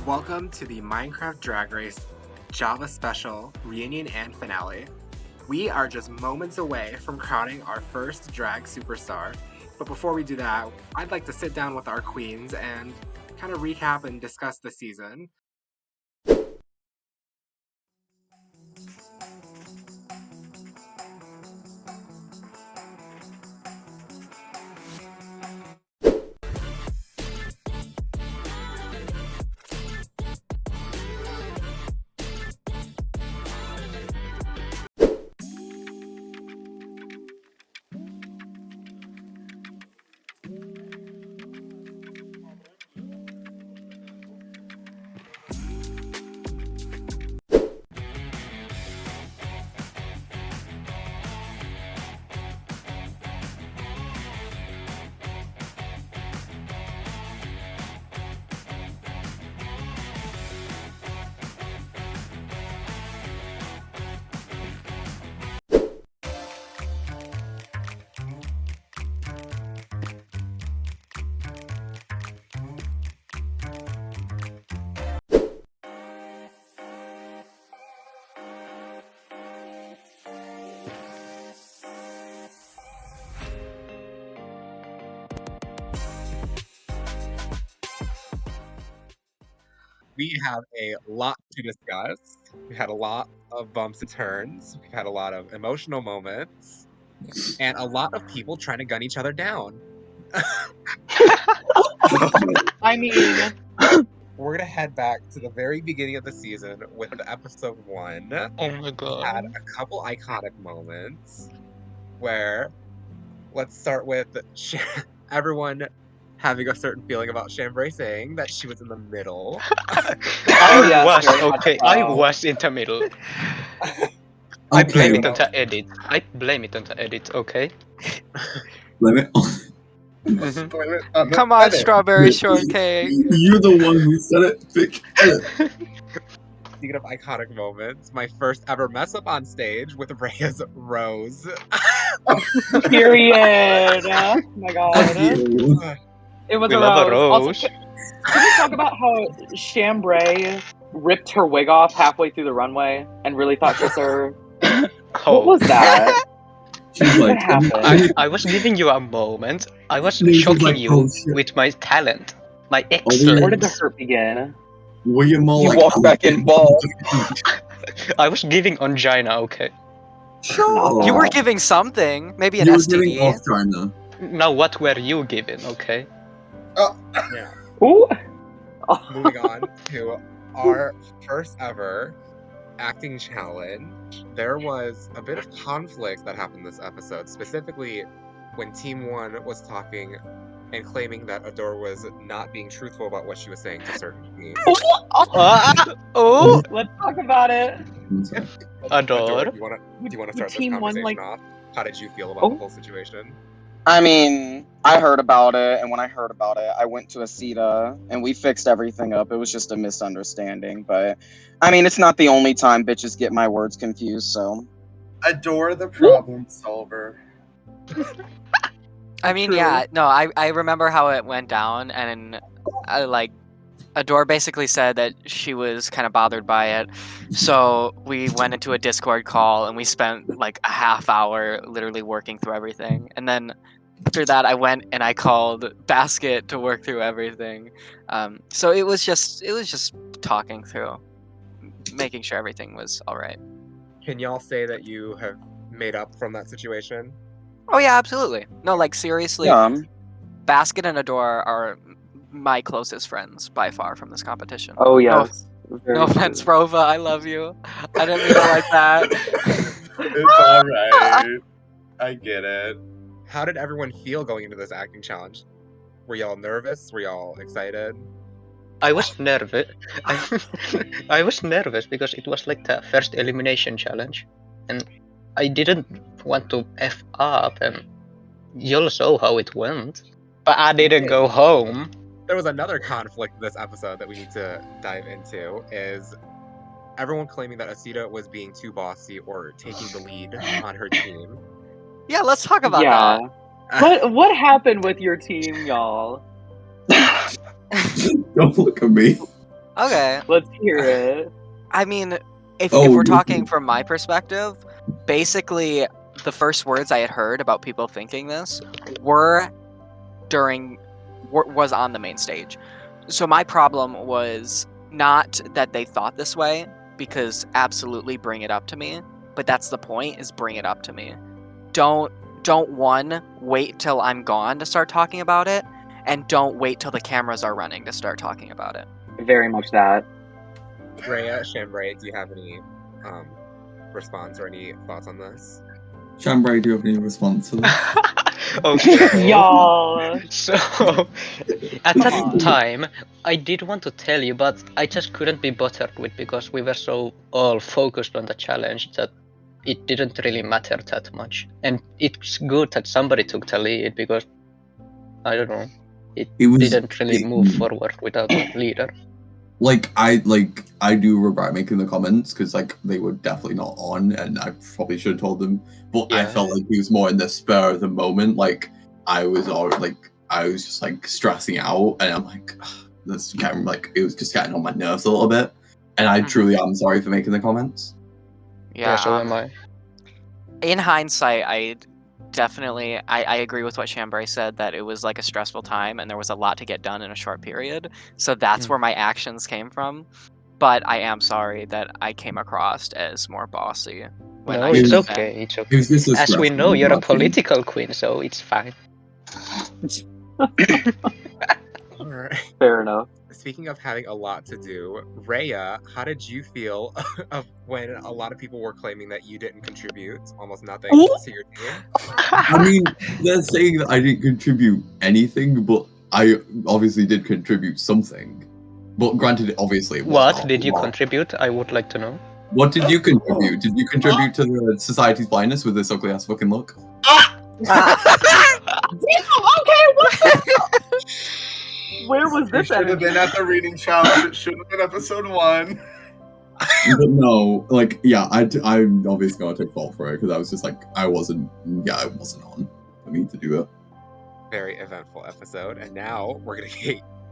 Welcome to the Minecraft Drag Race Java Special Reunion and Finale. We are just moments away from crowning our first drag superstar, but before we do that, I'd like to sit down with our queens and kind of recap and discuss the season. We have a lot to discuss. We had a lot of bumps and turns. We've had a lot of emotional moments. And a lot of people trying to gun each other down. I mean, we're going to head back to the very beginning of the season with episode 1. Oh my god. Had a couple iconic moments where, let's start with everyone having a certain feeling about Chambray saying that she was in the middle. yes, very much so. I was in the middle. I blame it on the edit. Okay? Blame it. Come on, strawberry shortcake. You're the one who said it. Pick edit. Speaking of iconic moments, my first ever mess up on stage with Rhea's Rose. Period. Oh my god. It was We a love a rose. Also, rose. can we talk about how Chambray ripped her wig off halfway through the runway and really thought she was her? What was that? She's What like, happened? I was giving you a moment. I was She's shocking like, you oh, shit. with my talent. My Where did excellence. the hurt begin? William Mall, You like, walk back in ball. I was giving angina, okay? Sure. You were giving something, maybe an You were giving STD. off China. Now what were you giving, okay? Yeah. Ooh. Moving on to our first ever acting challenge. There was a bit of conflict that happened this episode, specifically when Team 1 was talking and claiming that Adore was not being truthful about what she was saying to certain teams. Oh, Let's talk about it. Adore. Do you want to start this Team 1, conversation off? How did you feel about the whole situation? I mean, I heard about it, and when I heard about it, I went to Asita, and we fixed everything up. It was just a misunderstanding, but I mean, it's not the only time bitches get my words confused, so. Adore the problem solver. I mean, True. yeah, no, I remember how it went down, and Adore basically said that she was kind of bothered by it. So we went into a Discord call and we spent like a half hour literally working through everything. And then after that, I went and I called Basket to work through everything. So it was just talking through, making sure everything was all right. Can y'all say that you have made up from that situation? Oh yeah, absolutely. No, like seriously, Yeah. Basket and Adore are my closest friends by far from this competition. Oh yes. No offense, Rova, I love you. I didn't mean it like that. It's alright. I get it. How did everyone feel going into this acting challenge? Were y'all nervous? Were y'all excited? I was nervous. I was nervous because it was like the first elimination challenge. And I didn't want to F up, and you'll saw how it went. But I didn't go home. There was another conflict this episode that we need to dive into, is everyone claiming that Asita was being too bossy or taking the lead on her team. Yeah, let's talk about Yeah. that. What happened with your team, y'all? Don't look at me. Okay. Let's hear it. I mean, if Oh, we're you- talking from my perspective, basically the first words I had heard about people thinking this were was on the main stage. So my problem was not that they thought this way, because absolutely bring it up to me, but that's the point, is bring it up to me. Don't one, wait till I'm gone to start talking about it, and don't wait till the cameras are running to start talking about it. Very much that. Rhea, Chambray, do you have any response or any thoughts on this? Chambray, do you have any response to this? Okay. Y'all. So, at Come that on. time, I did want to tell you, but I just couldn't be bothered with, because we were so all focused on the challenge that it didn't really matter that much. And it's good that somebody took the lead, because I don't know, it didn't really move forward without a leader. I do regret making the comments because they were definitely not on, and I probably should have told them. But I Yeah. felt like he was more in the spur of the moment. Like I was just stressing out, and I'm like, this getting it was just getting on my nerves a little bit. And I truly am sorry for making the comments. Yeah, so am I. In hindsight, I definitely I agree with what Chambray said, that it was like a stressful time and there was a lot to get done in a short period. So that's where my actions came from. But I am sorry that I came across as more bossy. When No, I it's should've been. okay. It's It was okay. just a As we stressful know, you're a moment. political queen, so it's fine. Alright. Fair enough. Speaking of having a lot to do, Rhea, how did you feel of when a lot of people were claiming that you didn't contribute almost nothing to your team? I mean, they're saying that I didn't contribute anything, but I obviously did contribute something. But granted, obviously, it was What not did you a lot. contribute? I would like to know. What did you contribute? Did you contribute to the society's blindness with this ugly ass fucking look? Okay, what the? Where was You this should have energy? been at the reading challenge. It should have been episode 1. But no, I'm obviously gonna take fault for it because I was just I wasn't on for me to do it. Very eventful episode, and now we're gonna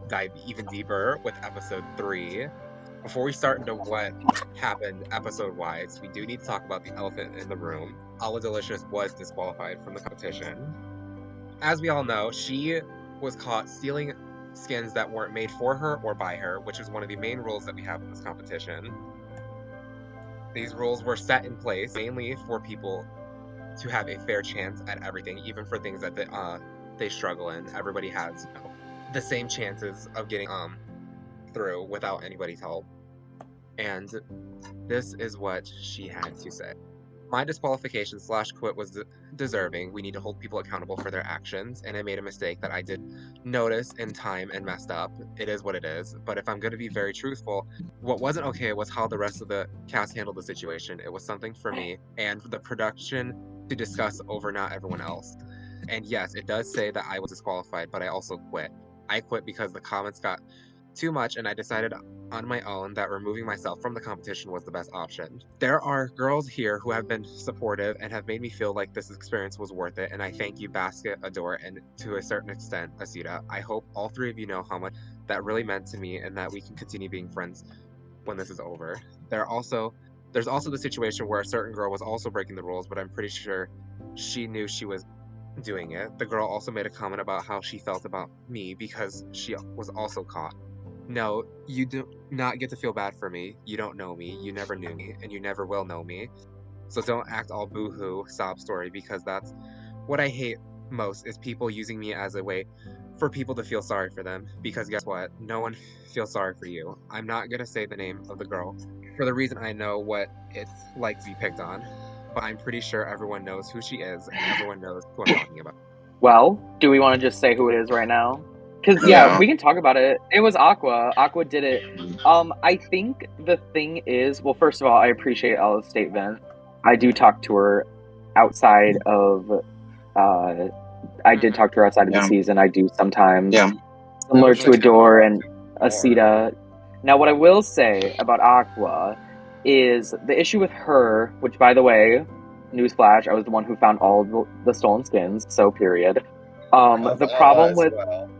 dive even deeper with episode 3. Before we start into what happened episode-wise, we do need to talk about the elephant in the room. Alla Delicious was disqualified from the competition. As we all know, she was caught stealing skins that weren't made for her or by her, which is one of the main rules that we have in this competition. These rules were set in place mainly for people to have a fair chance at everything, even for things that they struggle in. Everybody has the same chances of getting through without anybody's help. And this is what she had to say. My disqualification / quit was deserving. We need to hold people accountable for their actions, and I made a mistake that I did notice in time and messed up. It is what it is. But if I'm going to be very truthful, what wasn't okay was how the rest of the cast handled the situation. It was something for me and the production to discuss over not everyone else. And yes, it does say that I was disqualified, but I also quit. I quit because the comments got too much, and I decided on my own that removing myself from the competition was the best option. There are girls here who have been supportive and have made me feel like this experience was worth it, and I thank you, Basket, Adore, and to a certain extent, Asita. I hope all 3 of you know how much that really meant to me, and that we can continue being friends when this is over. There's also the situation where a certain girl was also breaking the rules, but I'm pretty sure she knew she was doing it. The girl also made a comment about how she felt about me because she was also caught. No, you do not get to feel bad for me. You don't know me. You never knew me, and you never will know me. So don't act all boo-hoo, sob story, because that's what I hate most, is people using me as a way for people to feel sorry for them. Because guess what? No one feels sorry for you. I'm not gonna say the name of the girl for the reason I know what it's like to be picked on, but I'm pretty sure everyone knows who she is, and everyone knows who I'm talking about. Well, do we want to just say who it is right now? Because Yeah. we can talk about it. It was Aqua. Aqua did it. I think the thing is, well, first of all, I appreciate Ella's statement. I do talk to her outside of. I did talk to her outside of the season. I do sometimes. Yeah. Similar to Adore and More. Asita. Now, what I will say about Aqua is the issue with her, which, by the way, newsflash, I was the one who found all the stolen skins, so period. Of The Alla problem as with well.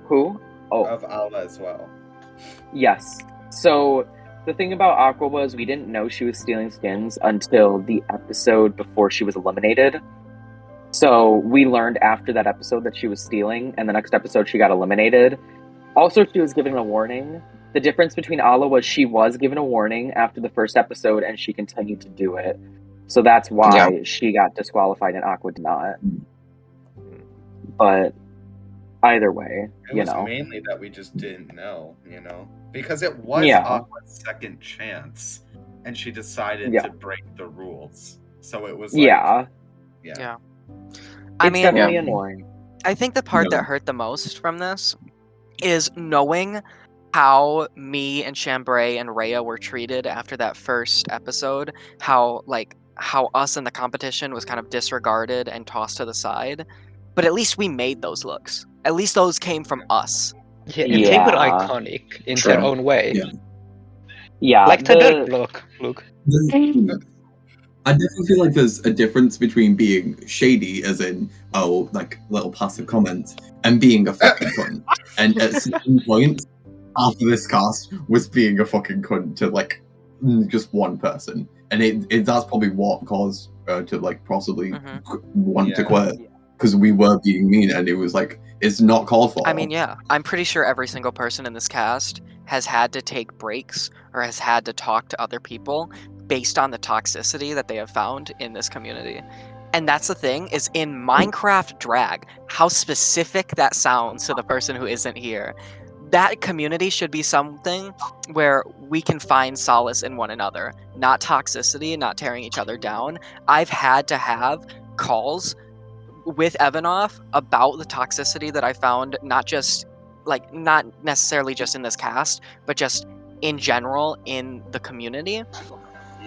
who? Oh, Of Alla as well. Yes. So the thing about Aqua was we didn't know she was stealing skins until the episode before she was eliminated. So we learned after that episode that she was stealing, and the next episode she got eliminated. Also, she was given a warning. The difference between Ala was she was given a warning after the first episode, and she continued to do it. So that's why she got disqualified and Aqua did not. But either way, It you was know. mainly that we just didn't know, because it was Yeah. Aqua's second chance, and she decided Yeah. to break the rules. So it was like, Yeah. Yeah. I It's mean, definitely annoying. I think the part that hurt the most from this is knowing how me and Chambray and Rhea were treated after that first episode, how us in the competition was kind of disregarded and tossed to the side. But at least we made those looks. At least those came from us. Yeah, and they were Yeah. iconic in their own way. Yeah. Yeah. Like the dirt block look. I definitely feel like there's a difference between being shady, as in, oh, like little passive comments, and being a fucking cunt. And at certain points, after this cast was being a fucking cunt to like just one person, and that's probably what caused to like possibly want to quit, because we were being mean, and it was like it's not called for. I mean, yeah, I'm pretty sure every single person in this cast has had to take breaks or has had to talk to other people based on the toxicity that they have found in this community. And that's the thing, is in Minecraft drag, how specific that sounds to the person who isn't here. That community should be something where we can find solace in one another, not toxicity, not tearing each other down. I've had to have calls with Evanoff about the toxicity that I found, not necessarily just in this cast, but just in general in the community.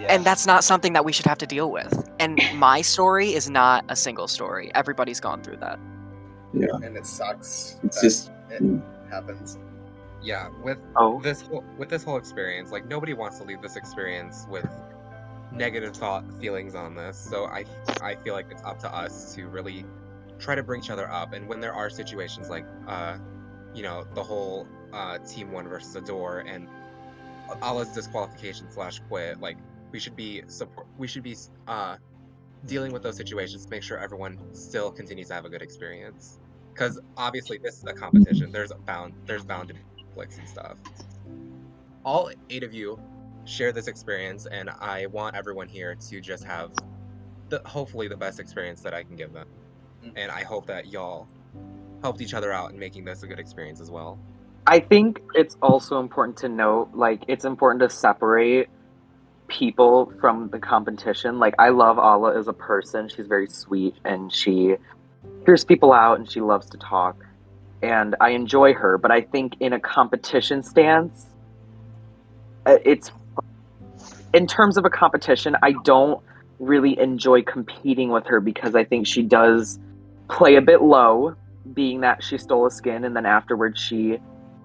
And that's not something that we should have to deal with. And my story is not a single story. Everybody's gone through that. Yeah. And it sucks. It's that just it happens. Yeah, with this whole experience, like nobody wants to leave this experience with negative feelings on this. So I feel like it's up to us to really try to bring each other up. And when there are situations like the whole Team 1 versus Adore and Allah's disqualification / quit, like we should be dealing with those situations to make sure everyone still continues to have a good experience. Because obviously this is a competition. There's bound to be conflicts and stuff. All 8 of you share this experience, and I want everyone here to just have hopefully the best experience that I can give them. And I hope that y'all helped each other out in making this a good experience as well. I think it's also important to note, like, it's important to separate people from the competition. Like, I love Ala as a person. She's very sweet, and she hears people out, and she loves to talk. And I enjoy her, but I think in a competition stance, it's... In terms of a competition, I don't really enjoy competing with her because I think she does play a bit low, being that she stole a skin, and then afterwards she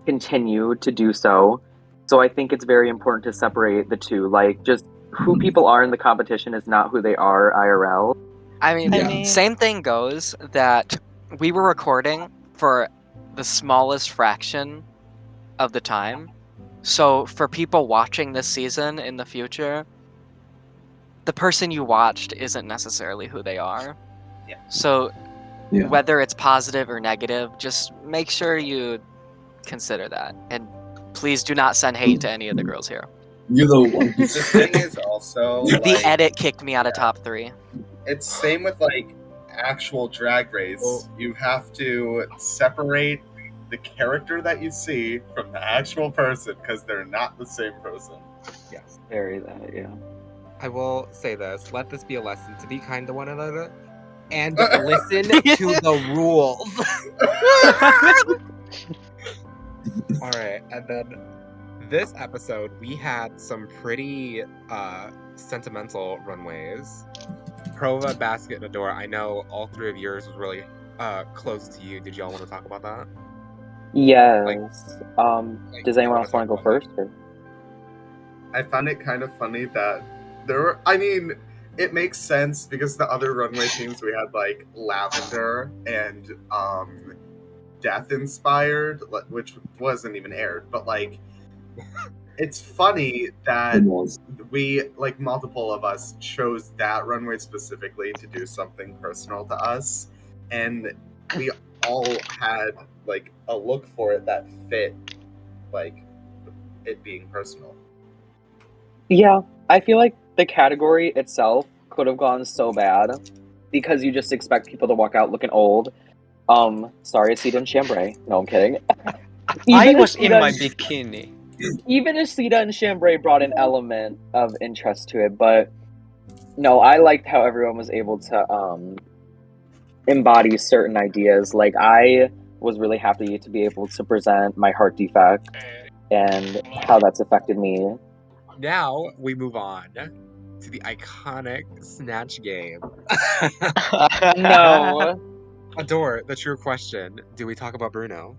continue to do so. So I think it's very important to separate the two. Like, just who people are in the competition is not who they are IRL. I mean, same thing goes that we were recording for the smallest fraction of the time. So for people watching this season in the future, the person you watched isn't necessarily who they are. Yeah. So whether it's positive or negative, just make sure you consider that. And please do not send hate to any of the girls here. You're the one. The thing is also the edit kicked me out of top 3. It's same with like actual Drag Race. You have to separate the character that you see from the actual person because they're not the same person. Yes. Very that, yeah. I will say this. Let this be a lesson to be kind to one another and listen to the rules. All right, and then this episode we had some pretty sentimental runways. Prova, Basket, and Adora. I know all 3 of yours was really close to you. Did y'all want to talk about that? Yes. Does anyone else want to go first? Or? I found it kind of funny that there were. I mean, it makes sense because the other runway teams we had like Lavender and Death Inspired, which wasn't even aired, but like It's funny that It was. we, like, multiple of us chose that runway specifically to do something personal to us, and we all had like a look for it that fit, like, it being personal. Yeah, I feel like the category itself could have gone so bad because you just expect people to walk out looking old. Sorry, Asita and Chambray. No, I'm kidding. I Even was in Asita my and- bikini. Even Asita and Chambray brought an element of interest to it, but no, I liked how everyone was able to embody certain ideas. Like, I was really happy to be able to present my heart defect and how that's affected me. Now we move on to the iconic Snatch game. No. Adore, the true question: do we talk about Bruno?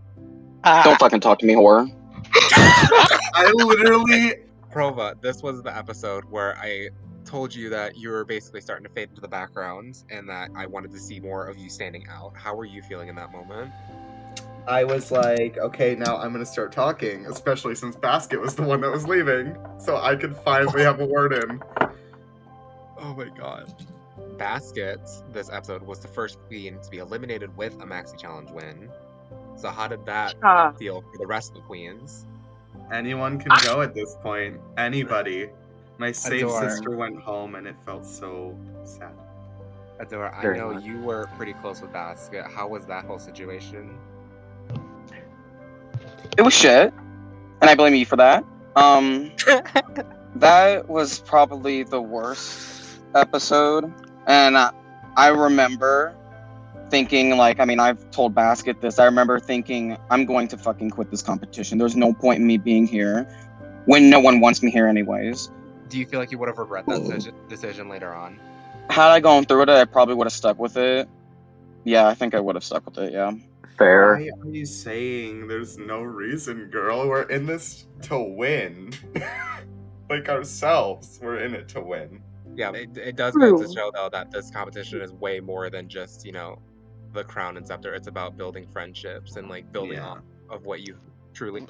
Don't fucking talk to me, whore. I literally Prova, this was the episode where I told you that you were basically starting to fade into the background and that I wanted to see more of you standing out. How were you feeling in that moment? I was like, okay, now I'm gonna start talking, especially since Basket was the one that was leaving, so I could finally have a word in. Oh my god. Basket, this episode, was the first queen to be eliminated with a Maxi Challenge win. So how did that feel for the rest of the queens? Anyone can go at this point. Anybody. My safe Adore. sister went home and it felt so sad. Adore, I Very know much. you were pretty close with Basket. How was that whole situation? It was shit, and I blame you for that. That was probably the worst episode, and I remember thinking, like, I mean, I've told Basket this. I remember thinking, I'm going to fucking quit this competition. There's no point in me being here when no one wants me here anyways. Do you feel like you would have regret that decision later on? Had I gone through it, I probably would have stuck with it. Yeah, I think I would have stuck with it, yeah. Fair. Why are you saying there's no reason, girl? We're in this to win. Like ourselves, we're in it to win. Yeah, it does go to True. show, though, that this competition is way more than just, the crown and scepter. It's about building friendships and, like, building Yeah. off of what you truly...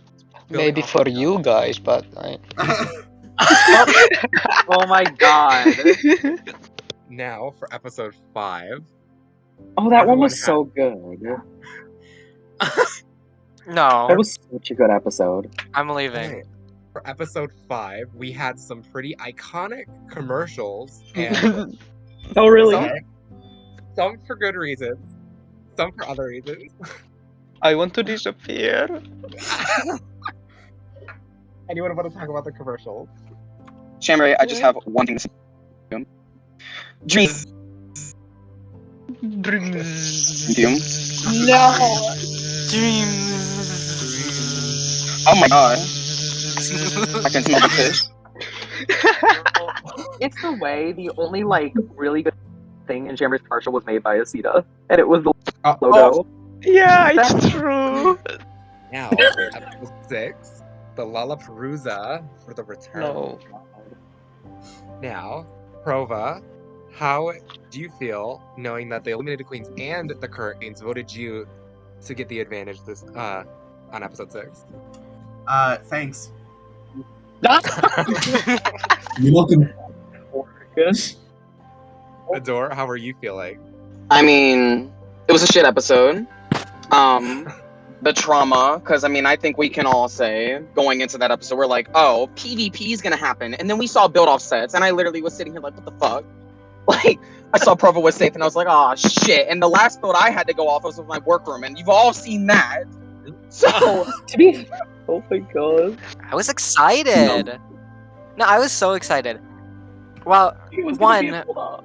Maybe off for of you guys, but Oh my god. Now, for episode 5... Oh, that one Everyone was so good. No, That was such a good episode. I'm leaving. Okay, for episode 5, we had some pretty iconic commercials, and Oh, really? some for good reasons, some for other reasons. I want to disappear. Anyone want to talk about the commercials? Chambray, I just have one thing to say. Dreams. Dreams. You? No. Oh my god. I can smell the fish. It's the way the only, like, really good thing in Jammer's commercial was made by Asita. And it was the logo. Yeah, it's true. Now, for episode 6, the Lollapalooza for the return. No. Now, Prova, how do you feel knowing that the eliminated queens and the current queens voted you to get the advantage this on episode 6? Thanks. You're welcome. Adore, how are you feeling? I mean, it was a shit episode. The trauma, because I mean, I think we can all say going into that episode, we're like, oh, PvP is gonna happen, and then we saw build-off sets, and I literally was sitting here like, what the fuck? Like, I saw Provo was safe, and I was like, oh shit. And the last build I had to go off was with my workroom, and you've all seen that. So To be... Oh my god. I was excited. No, I was so excited. Well, It was gonna be a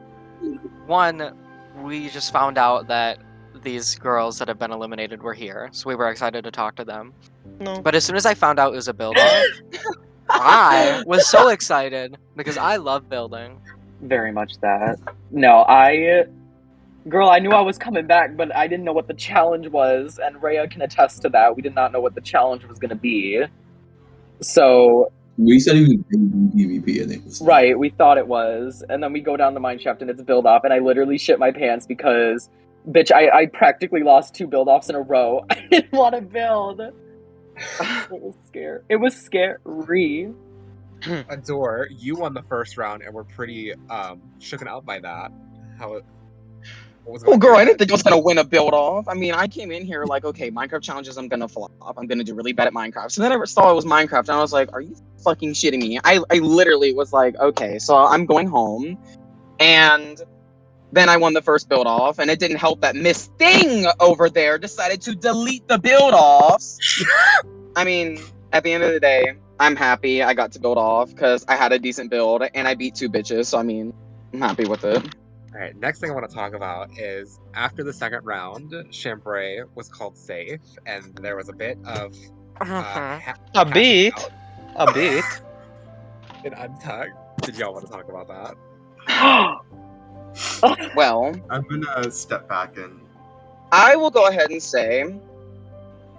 one, we just found out that these girls that have been eliminated were here, so we were excited to talk to them. No. But as soon as I found out it was a build-off, I was so excited because I love building. Very much that. No, Girl, I knew I was coming back, but I didn't know what the challenge was, and Rhea can attest to that. We did not know what the challenge was going to be. So, We said he was doing PvP, and it was right, we thought it was. And then we go down the mineshaft, and it's build off, and I literally shit my pants because, bitch, I practically lost 2 build offs in a row. I didn't want to build. It was scary. Adore, you won the first round and were pretty shooken out by that. What was Well, going through girl, your I didn't head? think I was gonna win a build off. I mean, I came in here like, okay, Minecraft challenges, I'm gonna flop. I'm gonna do really bad at Minecraft. So then I saw it was Minecraft, and I was like, are you fucking shitting me? I literally was like, okay, so I'm going home, and then I won the first build off, and it didn't help that Miss Thing over there decided to delete the build offs. I mean, at the end of the day, I'm happy I got to build off because I had a decent build and I beat 2 bitches. So I mean, I'm happy with it. All right, next thing I want to talk about is after the second round, Chambray was called safe, and there was a bit of Mhm. A hashing bit. out A bit. in Untucked. Did y'all want to talk about that? Well, I'm gonna step back and I will go ahead and say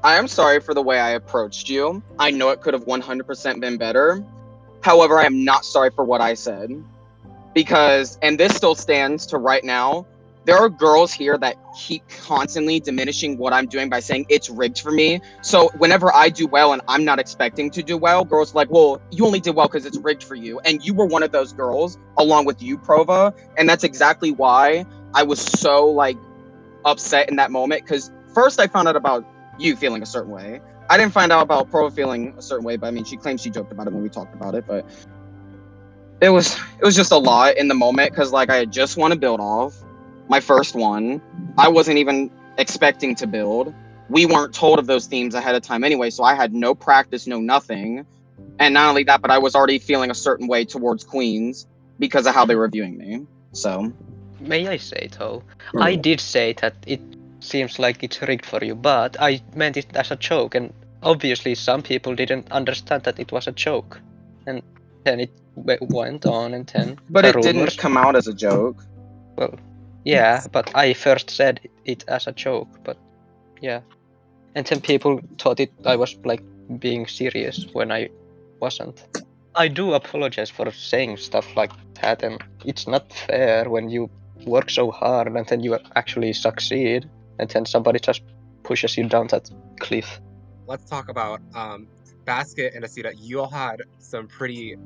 I am sorry for the way I approached you. I know it could have 100% been better. However, I am not sorry for what I said. Because, and this still stands to right now, there are girls here that keep constantly diminishing what I'm doing by saying it's rigged for me. So whenever I do well and I'm not expecting to do well, girls are like, well, you only did well because it's rigged for you. And you were one of those girls, along with you, Prova. And that's exactly why I was so, like, upset in that moment. Because first I found out about you feeling a certain way. I didn't find out about Prova feeling a certain way, but I mean, she claims she joked about it when we talked about it, but it was just a lot in the moment because like I had just won a build off, my first one. I wasn't even expecting to build. We weren't told of those themes ahead of time anyway, so I had no practice, no nothing. And not only that, but I was already feeling a certain way towards Queens because of how they were viewing me. So May I say though, I did say that it seems like it's rigged for you, but I meant it as a joke, and obviously some people didn't understand that it was a joke, and then it went on, and then but the it didn't rumors. come out as a joke. Well, yeah, but I first said it as a joke, but yeah, and then people thought I was like being serious when I wasn't. I do apologize for saying stuff like that, and it's not fair when you work so hard and then you actually succeed, and then somebody just pushes you down that cliff. Let's talk about Basket and Asita. You all had some pretty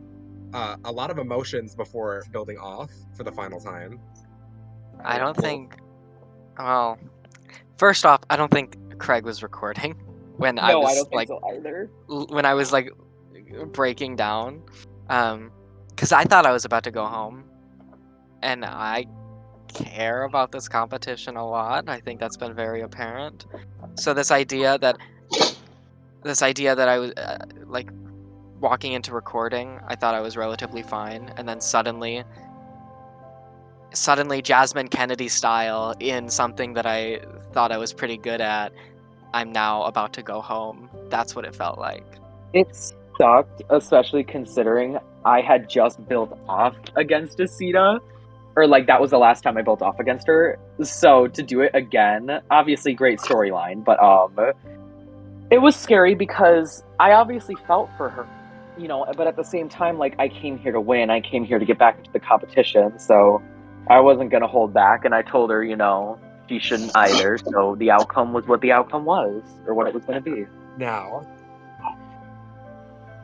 a lot of emotions before building off for the final time. I don't Well, think. Well, first off, I don't think Craig was recording when I No, I was don't like think so either. when I was like breaking down, because I thought I was about to go home, and I care about this competition a lot. I think that's been very apparent. So this idea that I was like walking into recording, I thought I was relatively fine, and then suddenly Jasmine Kennedy style in something that I thought I was pretty good at, I'm now about to go home. That's what it felt like. It sucked, especially considering I had just built off against Asita. Or like that was the last time I built off against her. So to do it again, obviously great storyline, but it was scary because I obviously felt for her, but at the same time, like I came here to win, I came here to get back into the competition, so I wasn't gonna hold back, and I told her, she shouldn't either. So the outcome was what the outcome was, or what it was gonna be. now,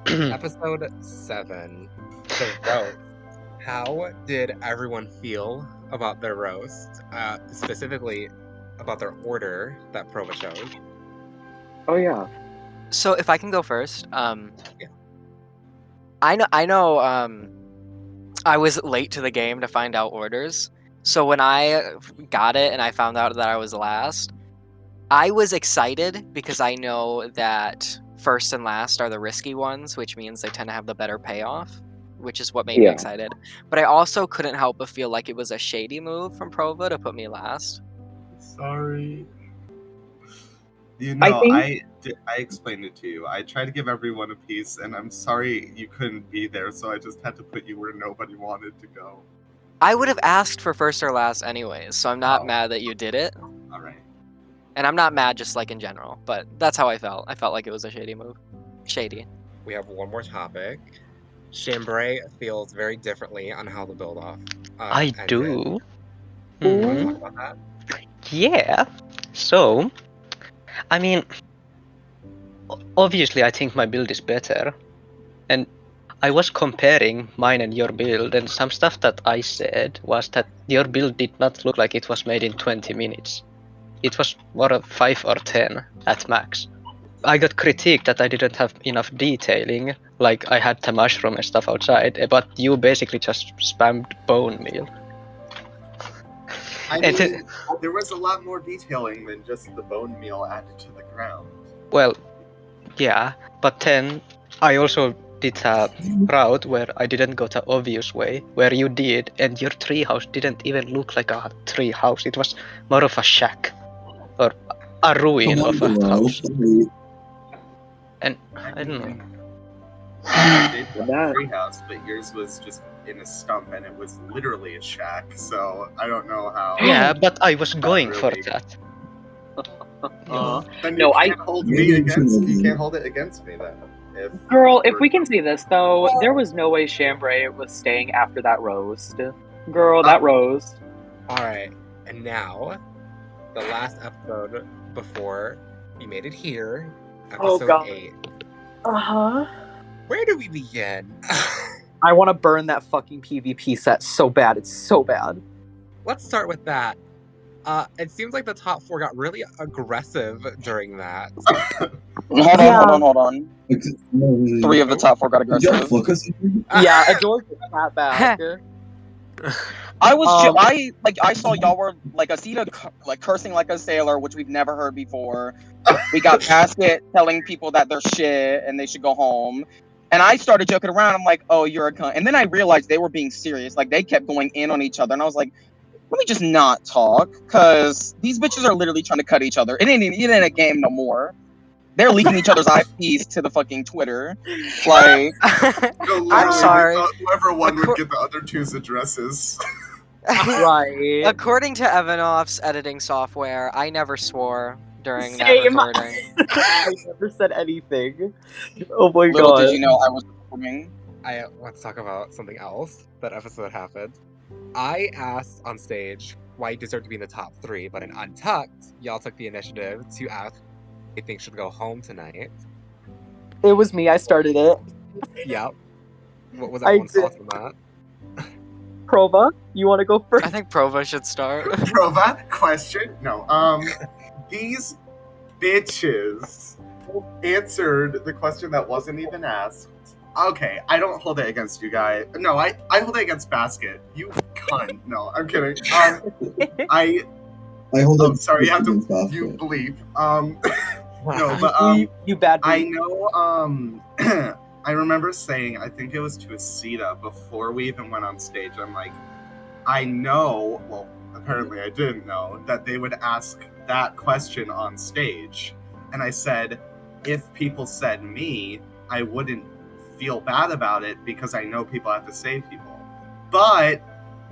episode 7, the roast. How did everyone feel about their roast? Specifically about their order that Prova chose. Oh yeah. So if I can go first, Yeah. I know, I was late to the game to find out orders. So when I got it and I found out that I was last, I was excited because I know that first and last are the risky ones, which means they tend to have the better payoff, which is what made me Yeah. excited. But I also couldn't help but feel like it was a shady move from Prova to put me last. sorry. You I know, think- I explained it to you. I tried to give everyone a piece, and I'm sorry you couldn't be there, so I just had to put you where nobody wanted to go. I would have asked for first or last anyways, so I'm not Oh. mad that you did it. All right. And I'm not mad just like in general, but that's how I felt. I felt like it was a shady move. Shady. We have one more topic. Chambray feels very differently on how the build off I ended. do. You Mhm. want to talk about that? Yeah. So, I mean, obviously I think my build is better, and I was comparing mine and your build, and some stuff that I said was that your build did not look like it was made in 20 minutes. It was more of 5 or 10 at max. I got critiqued that I didn't have enough detailing, like I had the mushroom and stuff outside, but you basically just spammed bone meal. I And mean, there was a lot more detailing than just the bone meal added to the ground. well, yeah, but then I also did a route where I didn't go the obvious way, where you did, and your treehouse didn't even look like a treehouse. It was more of a shack or a ruin Come on, of a bro. house. Sorry. And I I don't know. mean, I did have That- a treehouse, but yours was just in a stump, and it was literally a shack. So I don't know how. Yeah, but I was going for really- that. Then No, you I- can't hold Maybe me you against. shouldn't You have can't hold it against me then. Girl, if we're- we can see this though, there was no way Chambray was staying after that roast. Girl, that roast. Alright, and now, the last episode before we made it here, Oh, episode God. 8. Uh-huh. Where do we begin? I want to burn that fucking PvP set so bad. It's so bad. Let's start with that. It seems like the top 4 got really aggressive during that. Hold on. 3 of the Did top 4 got you have aggressive. focus? Yeah, Adore got back. I was Um, I saw y'all were like Asita like cursing like a sailor, which we've never heard before. We got Basket telling people that they're shit and they should go home. And I started joking around. I'm like, oh, you're a cunt. And then I realized they were being serious. Like they kept going in on each other. And I was like, let me just not talk. Cause these bitches are literally trying to cut each other. It ain't a game no more. They're leaking each other's IPs to the fucking Twitter. Like No, I'm literally, sorry. Whoever won would get the other two's addresses. right. According to Evanoff's editing software, I never swore during that Same. recording. I never said anything. Oh my little god. did you know I was recording. I want to talk about something else that episode happened. I asked on stage why you deserve to be in the top 3, but in Untucked, y'all took the initiative to ask who you think should go home tonight. It was me. I started it. Yep. What was I everyone's did. thoughts on that? Prova, you want to go first? I think Prova should start. Prova, question? No. These bitches answered the question that wasn't even asked. Okay, I don't hold it against you guys. No, I hold it against Basket. You cunt. No, I'm kidding. I hold I'm it sorry, you have to against Basket. you bleep. No, but you bad. I bitch. know I remember saying, I think it was to Asita before we even went on stage. I'm like, I know, well, apparently I didn't know, that they would ask that question on stage. And I said, if people said me, I wouldn't feel bad about it because I know people have to save people. But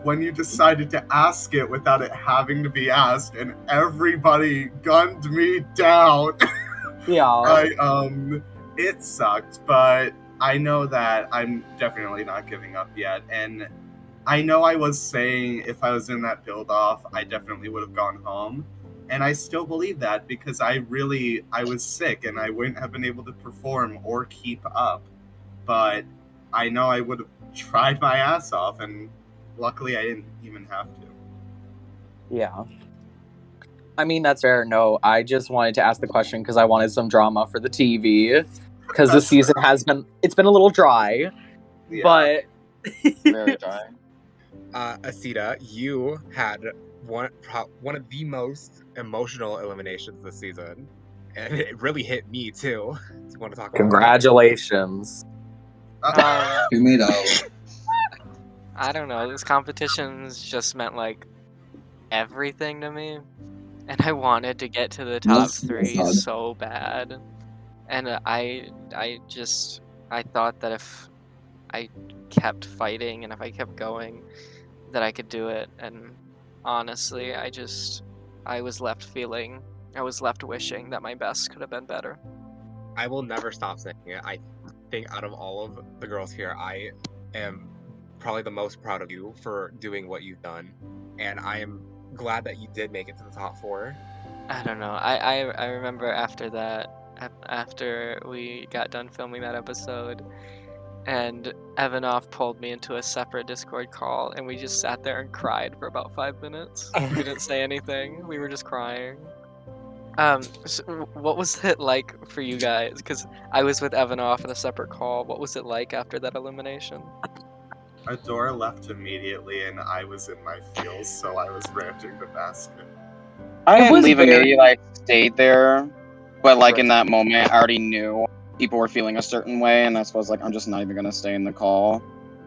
when you decided to ask it without it having to be asked and everybody gunned me down, Yeah. it sucked, but I know that I'm definitely not giving up yet. And I know I was saying if I was in that build off, I definitely would have gone home. And I still believe that because I was sick and I wouldn't have been able to perform or keep up. But I know I would have tried my ass off, and luckily I didn't even have to. Yeah. I mean, that's fair. No, I just wanted to ask the question because I wanted some drama for the TV. Because this That's season fair. it's been a little dry, Yeah. but Very dry. Asita, you had one of the most emotional eliminations this season, and it really hit me too. Do you want to talk about congratulations. Who made out? I don't know. This competition's just meant like everything to me, and I wanted to get to the top That's 3 sad. so bad. And I thought that if I kept fighting and if I kept going, that I could do it. And honestly, I was left wishing that my best could have been better. I will never stop saying it. I think out of all of the girls here, I am probably the most proud of you for doing what you've done, and I am glad that you did make it to the top 4. I don't know. I remember after that after we got done filming that episode, and Evanoff pulled me into a separate Discord call, and we just sat there and cried for about 5 minutes. We didn't say anything. We were just crying. So what was it like for you guys? Because I was with Evanoff in a separate call. What was it like after that elimination? Adora left immediately, and I was in my feels, so I was ranting the basket. I It didn't was leave very- immediately. I stayed there, but like in Right. that moment, I already knew people were feeling a certain way, and I suppose like I'm just not even gonna stay in the call.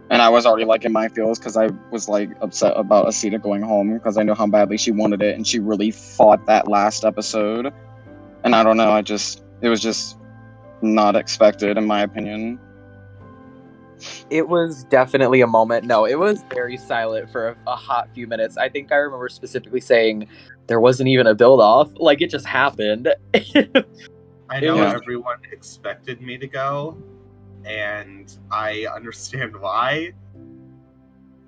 And I was already like in my feels because I was like upset about Asita going home because I know how badly she wanted it, and she really fought that last episode. And I don't know, it was just not expected in my opinion. It was definitely a moment. No, it was very silent for a hot few minutes. I think I remember specifically saying there wasn't even a build off. Like it just happened. I know was- everyone expected me to go, and I understand why,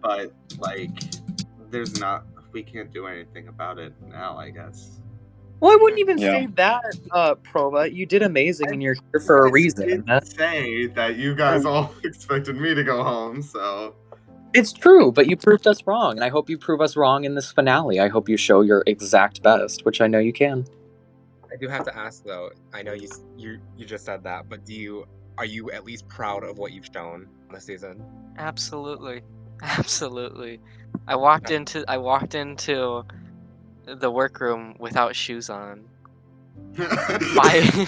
but like, we can't do anything about it now, I guess. Well, I wouldn't even Yeah. say that, Prova. You did amazing, and you're here for a reason. I did say that you guys all expected me to go home, so It's true, but you proved us wrong, and I hope you prove us wrong in this finale. I hope you show your exact best, which I know you can. I do have to ask though. I know you just said that, but are you at least proud of what you've shown this season? Absolutely, absolutely. I walked into the workroom without shoes on. My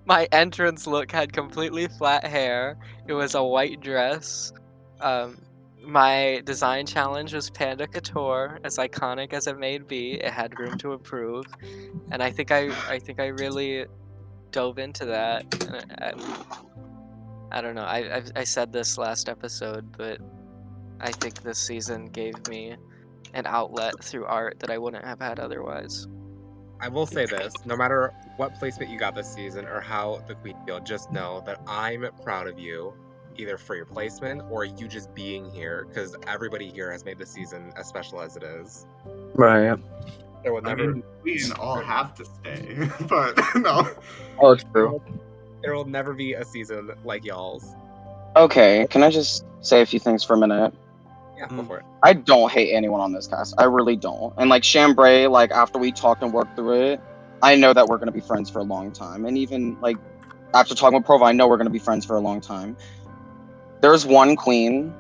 my entrance look had completely flat hair. It was a white dress. My design challenge was Panda Couture, as iconic as it may be. It had room to improve, and I think I really dove into that. And I don't know. I said this last episode, but I think this season gave me an outlet through art that I wouldn't have had otherwise. I will say this: no matter what placement you got this season or how the queen feel, just know that I'm proud of you, either for your placement or you just being here, because everybody here has made this season as special as it is. Right. There will I never, mean, we didn't all have to stay, but no. Oh, it's true. there will never be a season like y'all's. Okay, can I just say a few things for a minute? Yeah, go for it. I don't hate anyone on this cast. I really don't. And like Chambray, like after we talked and worked through it, I know that we're gonna be friends for a long time. And even like after talking with Prova, I know we're gonna be friends for a long time. There's one queen,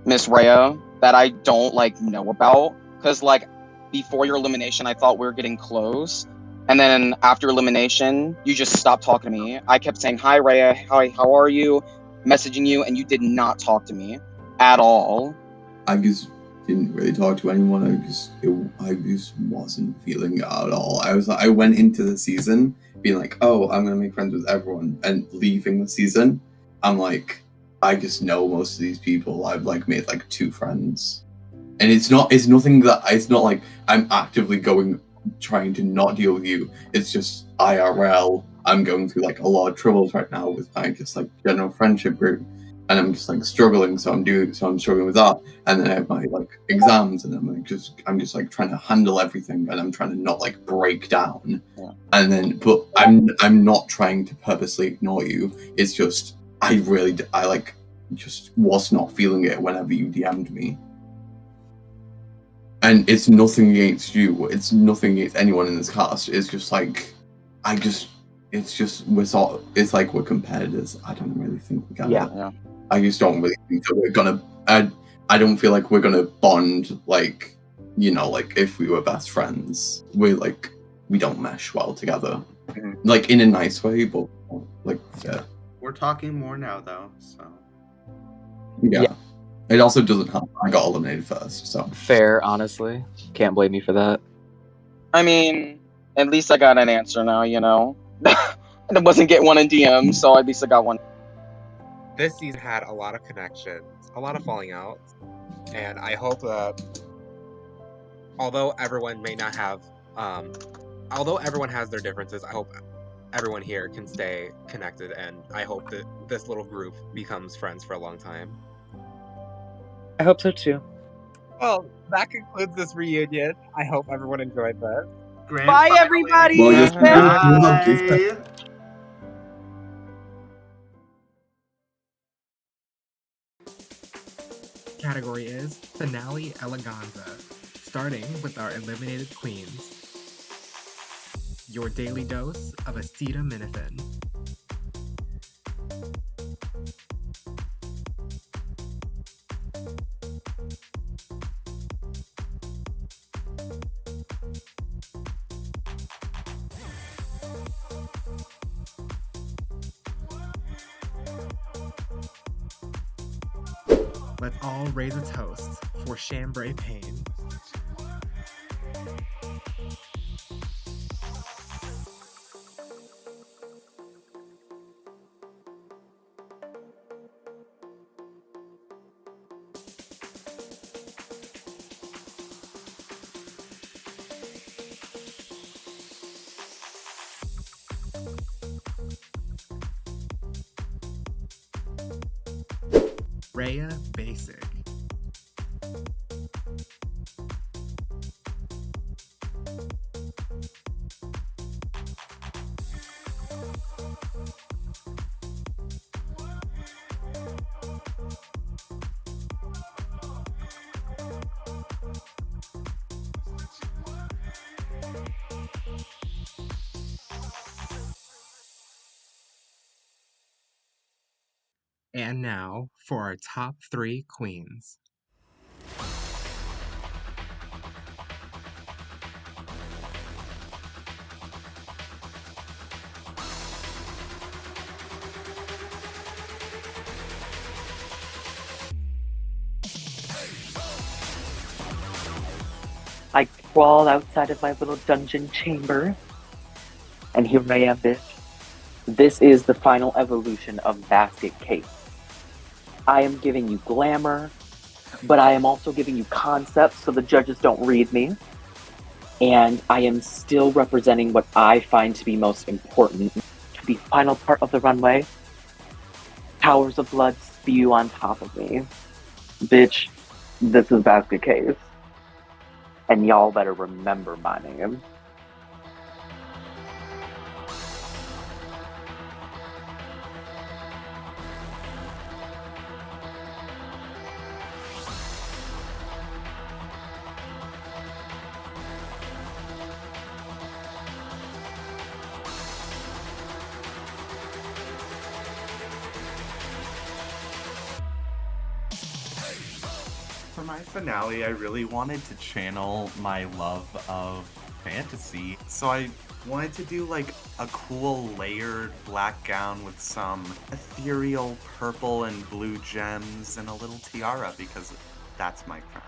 Miss Rhea, that I don't like know about. Cause like before your elimination, I thought we were getting close. And then after elimination, you just stopped talking to me. I kept saying, "Hi Rhea, hi, how are you?" Messaging you, and you did not talk to me at all. I just didn't really talk to anyone. I just wasn't feeling it at all. I went into the season being like, oh, I'm gonna make friends with everyone, and leaving the season, I'm like, I just know most of these people. I've like made like 2 friends, and it's not like I'm actively trying to not deal with you. It's just IRL. I'm going through like a lot of troubles right now with my just like general friendship group. And I'm just like struggling, so I'm struggling with that. And then I have my like exams, and I'm just like trying to handle everything, and I'm trying to not like break down. Yeah. And then, but I'm not trying to purposely ignore you. It's just I like just was not feeling it whenever you DM'd me. And it's nothing against you. It's nothing against anyone in this cast. It's just like it's like we're competitors. I don't really think we're gonna. Yeah. I just don't really think that we're gonna. I don't feel like we're gonna bond like, like if we were best friends. We don't mesh well together, like in a nice way, but like yeah. We're talking more now, though, so. Yeah. It also doesn't help. I got eliminated first, so. Fair, honestly. Can't blame me for that. I mean, at least I got an answer now, and I wasn't getting one in DM, so at least I got one. This season had a lot of connections, a lot of falling out, and I hope that although everyone has their differences, I hope everyone here can stay connected, and I hope that this little group becomes friends for a long time. I hope so too. Well, that concludes this reunion. I hope everyone enjoyed this. Grand Bye, finale. everybody! Well, yes, Bye. category is Finale Eleganza, starting with our eliminated queens. Your daily dose of acetaminophen. Let's all raise a toast for chambray pain. Rhea Basic. And now for our top 3 queens. I crawled outside of my little dungeon chamber, and here I am, bitch. This is the final evolution of Basket Case. I am giving you glamour, but I am also giving you concepts so the judges don't read me. And I am still representing what I find to be most important. To the final part of the runway, towers of blood spew on top of me. Bitch, this is Basket Case. And y'all better remember my name. For my finale, I really wanted to channel my love of fantasy. So I wanted to do like a cool layered black gown with some ethereal purple and blue gems and a little tiara because that's my crown.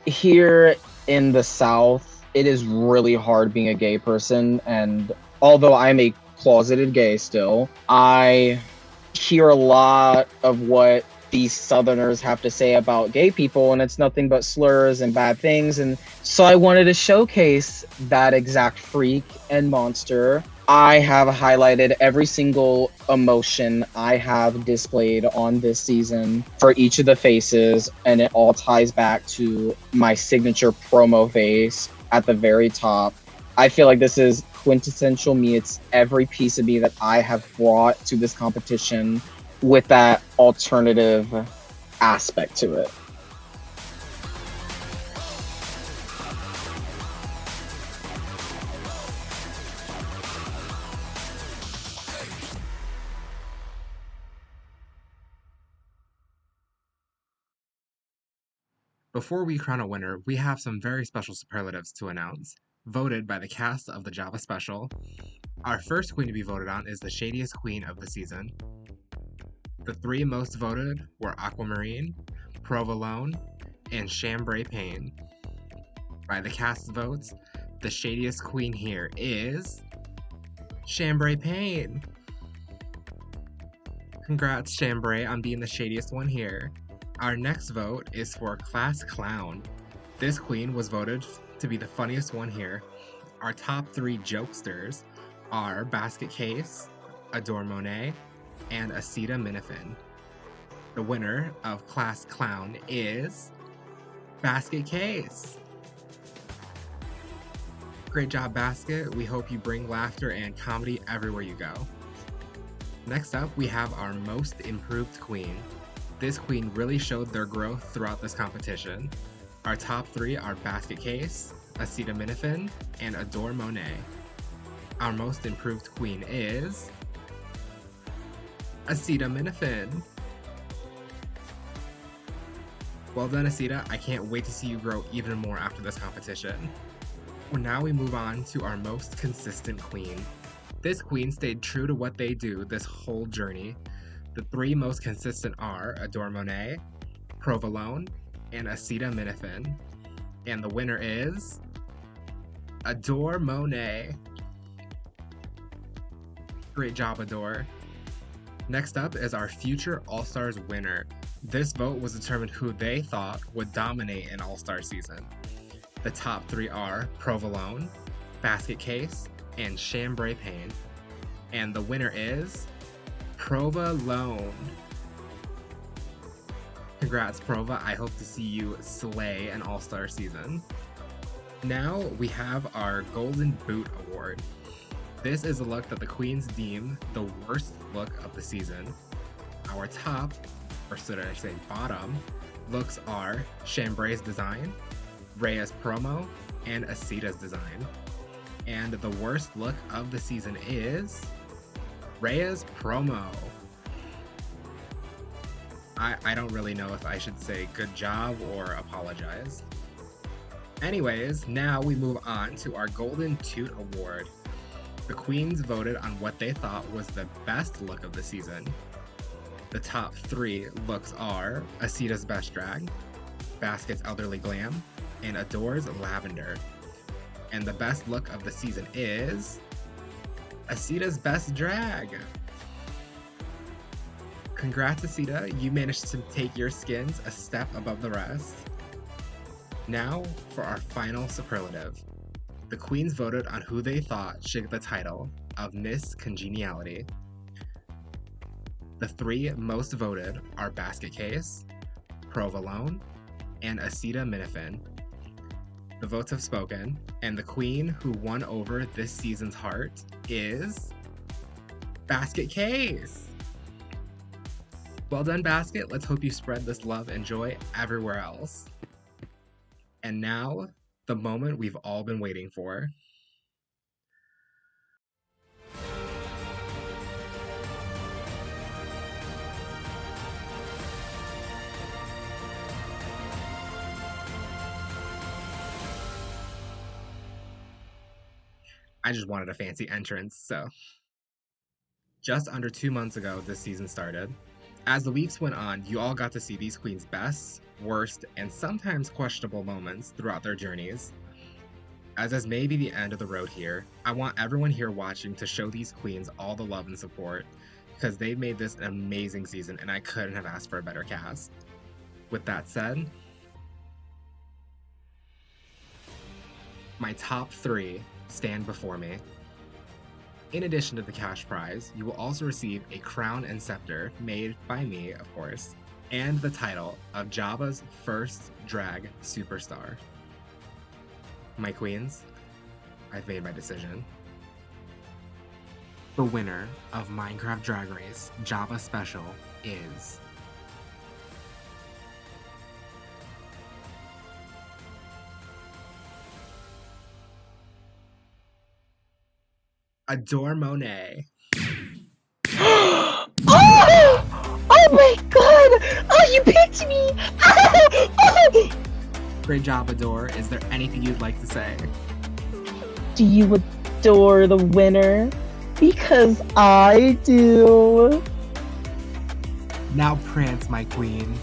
Here in the South, it is really hard being a gay person, and although I'm a closeted gay still, I hear a lot of what these Southerners have to say about gay people, and it's nothing but slurs and bad things, and so I wanted to showcase that exact freak and monster. I have highlighted every single emotion I have displayed on this season for each of the faces, and it all ties back to my signature promo face at the very top. I feel like this is quintessential me. It's every piece of me that I have brought to this competition with that alternative aspect to it. Before we crown a winner, we have some very special superlatives to announce, voted by the cast of the Java Special. Our first queen to be voted on is the shadiest queen of the season. The 3 most voted were Aquamarine, Provolone, and Chambray Payne. By the cast's votes, the shadiest queen here is Chambray Payne. Congrats, Chambray, on being the shadiest one here. Our next vote is for Class Clown. This queen was voted to be the funniest one here. Our top 3 jokesters are Basket Case, Adore Monet, and acetaminophen. The winner of Class Clown is Basket Case. Great job, Basket. We hope you bring laughter and comedy everywhere you go. Next up, we have our most improved queen. This queen really showed their growth throughout this competition. Our top 3 are Basket Case, Acetaminophen, and Adore Monet. Our most improved queen is Acetaminophen. Well done, Aceta. I can't wait to see you grow even more after this competition. Well, now we move on to our most consistent queen. This queen stayed true to what they do this whole journey. The 3 most consistent are Adore Monet, Provolone, and Acetaminophen. And the winner is Adore Monet. Great job, Adore. Next up is our future All-Stars winner. This vote was determined who they thought would dominate an All-Star season. The top 3 are Provolone, Basket Case, and Chambray Pain. And the winner is Provolone. Congrats, Prova. I hope to see you slay an All-Star season. Now we have our Golden Boot Award. This is a look that the queens deem the worst look of the season. Our top, or should I say bottom, looks are Chambray's design, Rhea's promo, and Aceta's design. And the worst look of the season is Rhea's promo. I don't really know if I should say good job or apologize. Anyways, now we move on to our Golden Toot Award. The queens voted on what they thought was the best look of the season. The top 3 looks are Aceta's Best Drag, Basket's Elderly Glam, and Adore's Lavender. And the best look of the season is Aceta's Best Drag. Congrats, Aceta, you managed to take your skins a step above the rest. Now for our final superlative. The queens voted on who they thought should get the title of Miss Congeniality. The 3 most voted are Basket Case, Provolone, and Acetaminophen. The votes have spoken, and the queen who won over this season's heart is Basket Case. Well done, Basket. Let's hope you spread this love and joy everywhere else. And now, the moment we've all been waiting for. I just wanted a fancy entrance, so. Just under 2 months ago, this season started. As the weeks went on, you all got to see these queens' best, worst, and sometimes questionable moments throughout their journeys. As this may be the end of the road here, I want everyone here watching to show these queens all the love and support, because they've made this an amazing season and I couldn't have asked for a better cast. With that said, my top 3 stand before me. In addition to the cash prize, you will also receive a crown and scepter made by me, of course, and the title of Java's first drag superstar. My queens, I've made my decision. The winner of Minecraft Drag Race Java Special is Adore Monet. Oh! Oh my god! Oh, you picked me! Oh! Great job, Adore. Is there anything you'd like to say? Do you adore the winner? Because I do. Now prance, my queen.